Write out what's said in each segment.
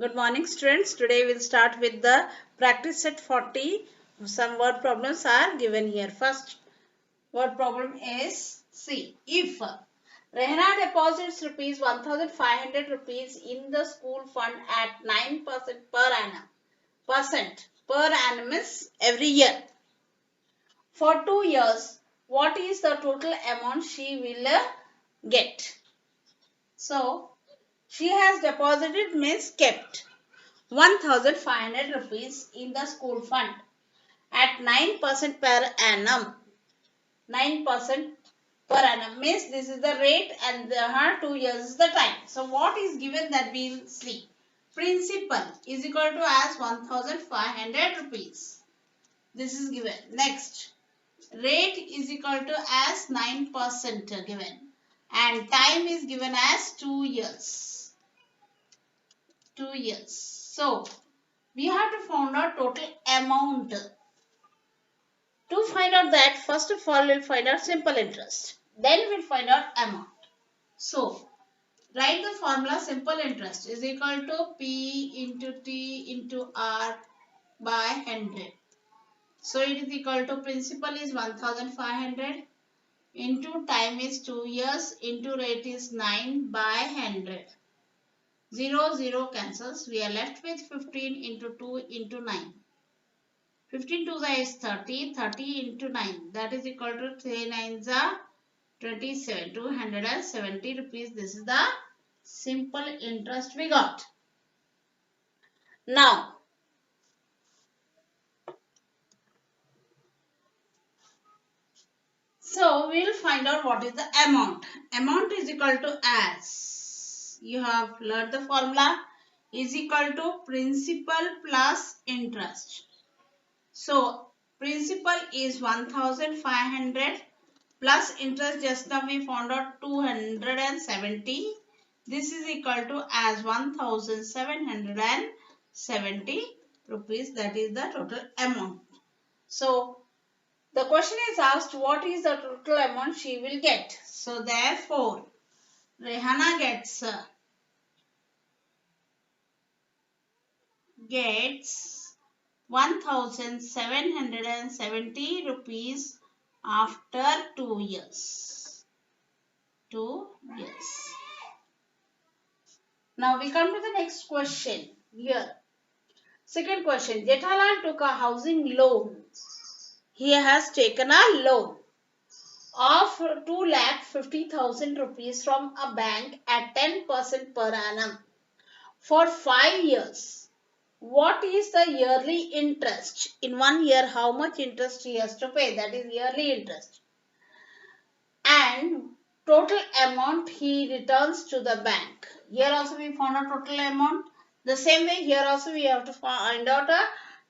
Good morning, students. Today we'll start with the practice set 40. Some word problems are given here. First word problem is C. If Rehna deposits rupees 1,500 rupees in the school fund at 9% per annum. Percent per annum is every year. For 2 years, what is the total amount she will get? So, she has deposited means kept 1,500 rupees in the school fund at 9% per annum. 9% per annum means this is the rate and her 2 years is the time. So what is given that we will see. Principal is equal to as 1,500 rupees. This is given. Next, rate is equal to as 9% given. And time is given as 2 years. 2 years. So, we have to find out total amount. To find out that, first of all, we'll find out simple interest. Then we'll find out amount. So, write the formula simple interest is equal to P into T into R by 100. So, it is equal to principal is 1,500 into time is 2 years into rate is 9 by 100. 0, 0 cancels. We are left with 15 into 2 into 9. 15 to the is 30, 30 into 9, that is equal to 3 9s are 27, 270 rupees. This is the simple interest we got. Now, so we will find out what is the amount. Amount is equal to as, you have learned the formula, is equal to principal plus interest. So, principal is 1,500 plus interest, just now we found out 270. This is equal to as 1,770 rupees. That is the total amount. So, the question is asked, what is the total amount she will get? So, therefore, Rehana gets 1,770 rupees after 2 years. 2 years. Now we come to the next question here. Second question. Jethalal took a housing loan. He has taken a loan of 2,50,000 rupees from a bank at 10% per annum for 5 years. What is the yearly interest? In 1 year, how much interest he has to pay? That is yearly interest. And total amount he returns to the bank. Here also we found out total amount. The same way here also we have to find out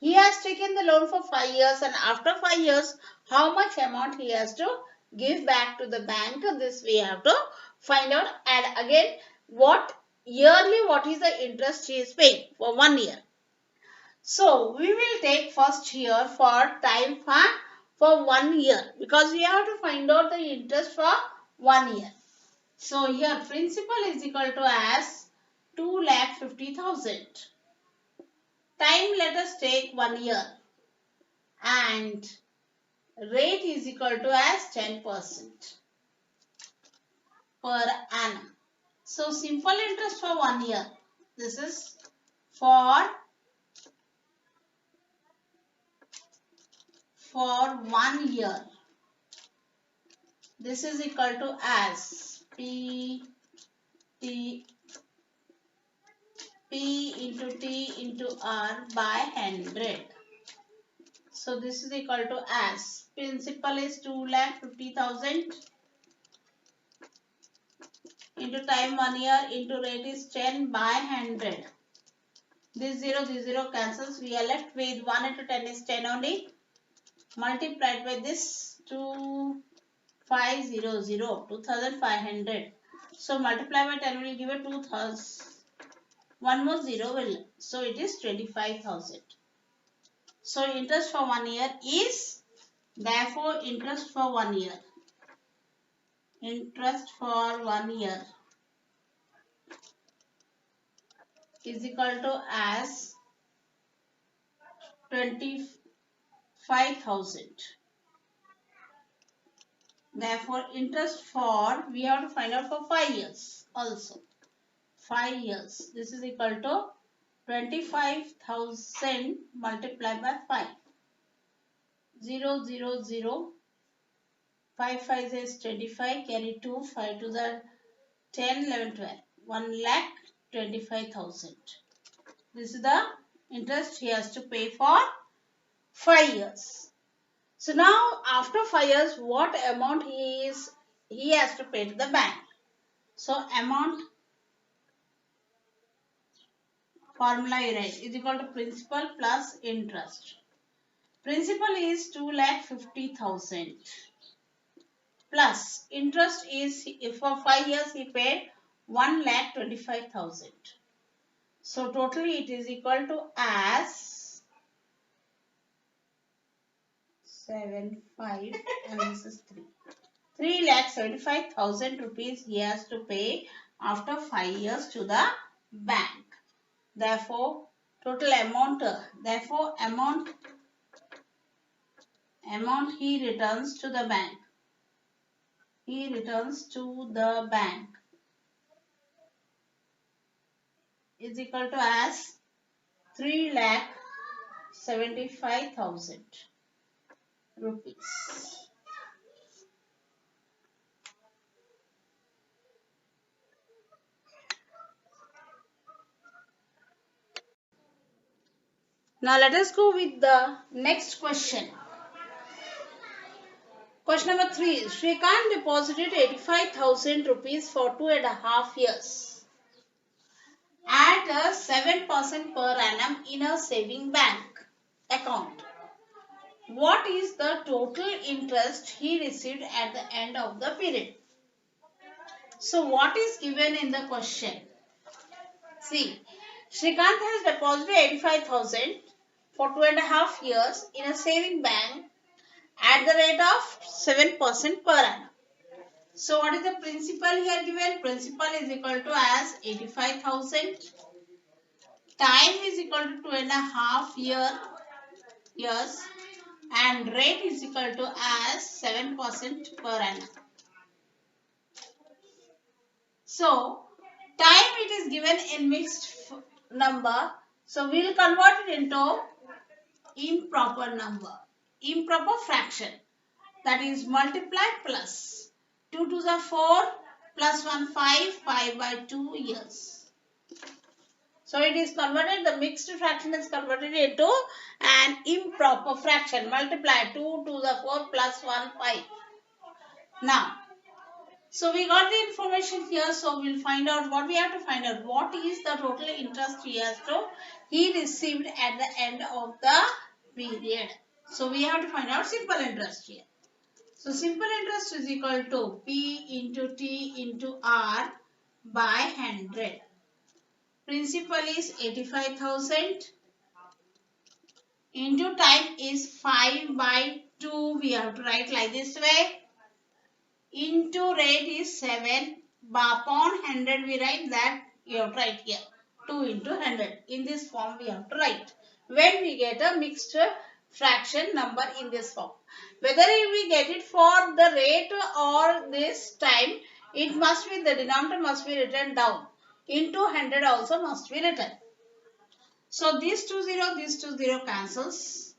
he has taken the loan for 5 years, and after 5 years how much amount he has to give back to the bank. This we have to find out. And again, what is the interest he is paying for 1 year. So we will take first here for time for 1 year, because we have to find out the interest for 1 year. So here principal is equal to as 2,50,000. Time let us take 1 year, and rate is equal to as 10% per annum. So simple interest for 1 year. This is for 1 year. This is equal to as P into T into R by 100. So this is equal to as principal is 2,50,000 into time 1 year into rate is 10 by 100. This 0 cancels. We are left with 1 into 10 is 10 only. Multiplied by this 2,500. So multiply by 10 will give a 2,000. One more 0 will. So it is 25,000. So interest for 1 year is, therefore interest for 1 year. Interest for 1 year is equal to as 25,000. Therefore, interest for, we have to find out for 5 years also. 5 years. This is equal to 25,000 multiplied by 5. 0, 0, 0. 5, 5 is 25. Carry 2. 5 to the 10, 11, 12. 1,25,000. This is the interest he has to pay for 5 years. So now after 5 years, what amount he has to pay to the bank? So amount formula you write is equal to principal plus interest. Principal is 2,50,000 plus interest is, if for 5 years he paid 1,25,000. So totally it is equal to as 75 and this is 3. 3,75,000 rupees he has to pay after 5 years to the bank. Therefore, total amount, amount he returns to the bank. He returns to the bank is equal to as 3,75,000 rupees. Now let us go with the next question. Question number 3. Shrikant deposited 85,000 rupees for 2.5 years at a 7% per annum in a saving bank account. What is the total interest he received at the end of the period? So what is given in the question? See, Shrikant has deposited 85,000 for 2.5 years in a saving bank at the rate of 7% per annum. So what is the principal here given? Principal is equal to as 85,000. Time is equal to 2.5 years and rate is equal to as 7% per annum. So time it is given in mixed number. So we will convert it into improper number, improper fraction. That is multiply plus 2 to the 4 plus 1 5, 5 by 2 years. So it is converted, the mixed fraction is converted into an improper fraction. Multiply 2 to the 4 plus 1 5. Now, so we got the information here. So we'll find out what we have to find out. What is the total interest he received at the end of the period. So we have to find out simple interest here. So simple interest is equal to P into T into R by 100. Principal is 85,000 into time is 5 by 2. We have to write like this way. Into rate is 7. Upon 100 we write that. You have to write here. 2 into 100. In this form we have to write. When we get a mixed fraction number in this form. Whether we get it for the rate or this time, it must be, the denominator must be written down. Into 100 also must be written. So this 2 0 cancels.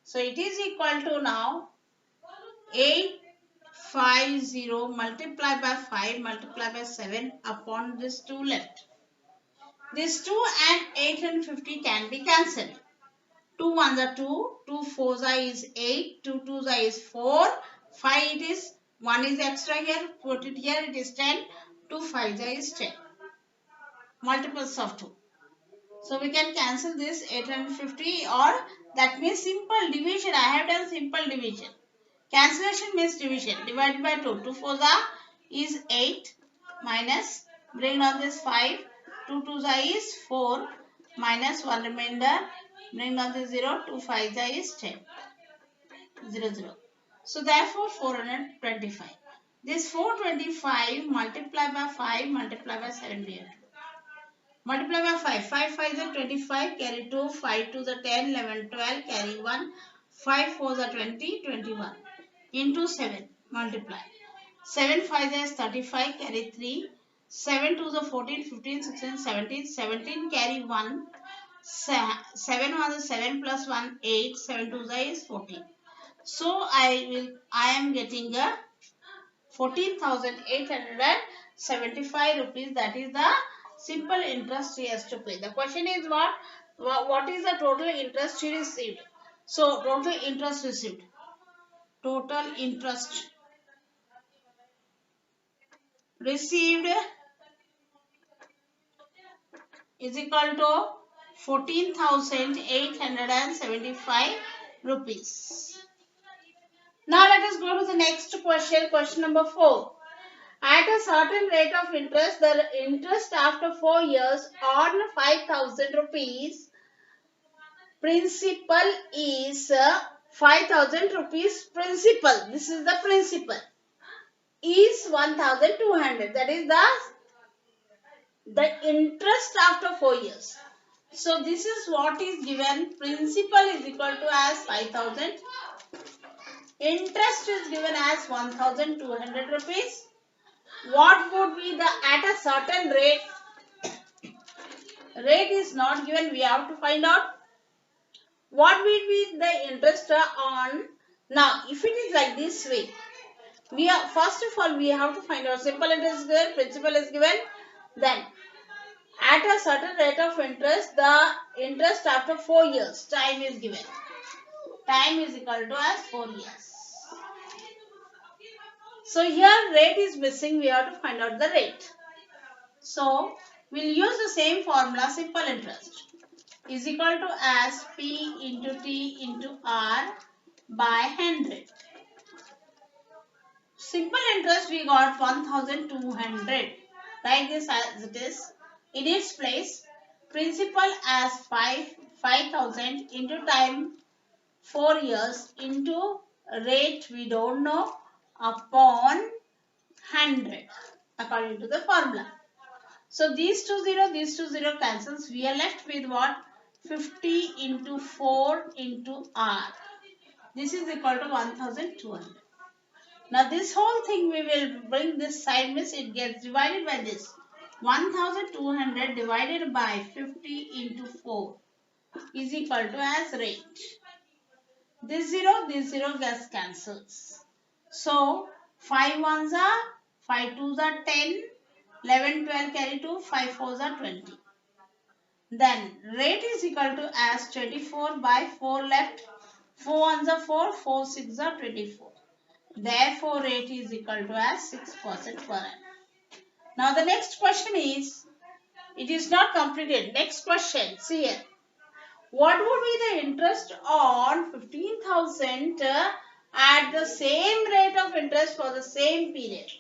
So it is equal to now 850 multiplied by 5 multiplied by 7 upon this 2 left. This 2 and 850 can be cancelled. 2 1s are 2, 2 4s is 8, 2 2s is 4, 5 it is, 1 is extra here, put it here, it is 10, 2 5s is 10. Multiples of 2. So we can cancel this 850, or that means simple division. I have done simple division. Cancellation means division. Divided by 2. 2 4s is 8 minus, bring down this 5, 2 2s is 4 minus 1 remainder. Bring down the 0, 2 5 is 10. 0 0. So therefore 425. This 425 multiplied by 5 multiplied by 7 we have to do. Multiply by 5. 5 5 is 25, carry 2, 5 2 is 10, 11, 12, carry 1, 5 4 is 20, 21. Into 7, multiply. 7 5 is 35, carry 3, 7 2 is 14, 15, 16, 17, 17, carry 1, 7 1 is 7 plus 1, 8, 7 2 is 14. So I am getting a 14,875 rupees. That is the simple interest he has to pay. The question is what? What is the total interest he received? So total interest received. Total interest received is equal to 14,875 rupees. Now let us go to the next question. Question number 4. At a certain rate of interest, the interest after 4 years on 5,000 rupees principal is 5,000 rupees principal. This is the principal. Is 1,200. That is the interest after 4 years. So this is what is given. Principal is equal to as 5,000. Interest is given as 1,200 rupees. What would be the at a certain rate? Rate is not given. We have to find out what will be the interest on. Now, if it is like this way, we are first of all we have to find out simple interest is given, principal is given. Then, at a certain rate of interest, the interest after 4 years time is given. Time is equal to as 4 years. So here rate is missing. We have to find out the rate. So we'll use the same formula, simple interest is equal to as P into T into R by 100. Simple interest we got 1,200. Write this as it is. In its place, principal as 5,000 into time 4 years into rate we don't know upon 100 according to the formula. So these two zero cancels. We are left with what? 50 into 4 into R. This is equal to 1,200. Now this whole thing we will bring this side, means it gets divided by this. 1,200 divided by 50 into 4 is equal to as rate. This 0 gets cancels. So 5 ones are 5 twos are 10. 11, 12 carry 2, 5 fours are 20. Then rate is equal to as 24 by 4 left. 4 ones are 4, 4 6 are 24. Therefore rate is equal to as 6% per annum. Now the next question is, it is not completed. Next question, see here. What would be the interest on 15,000 at the same rate of interest for the same period?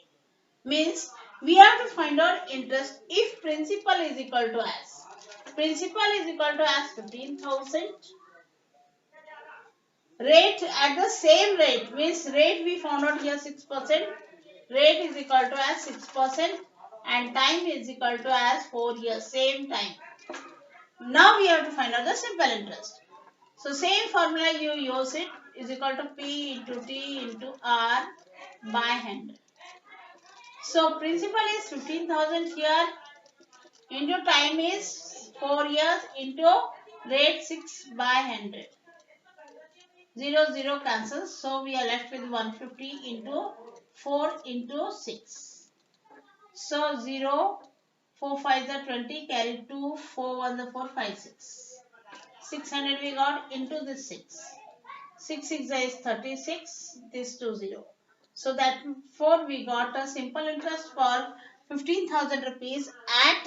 Means we have to find out interest if principal is equal to as. Principal is equal to as 15,000. Rate at the same rate, means rate we found out here 6%. Rate is equal to as 6% and time is equal to as 4 years, same time. Now we have to find out the simple interest. So same formula you use it, is equal to P into T into R by 100. So principal is 15,000 here, into time is 4 years, into rate 6 by 100. 0 cancels. So we are left with 150 into 4 into 6. So 0, 4 5 are 20, carry 2, 4 1 are 4, 5 6. 600 we got into this 6. 6 6 is 36, this 2 0. So that 4 we got a simple interest for 15,000 rupees at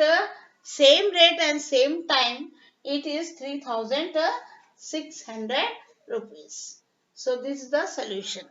same rate and same time. It is 3,600 rupees. So this is the solution.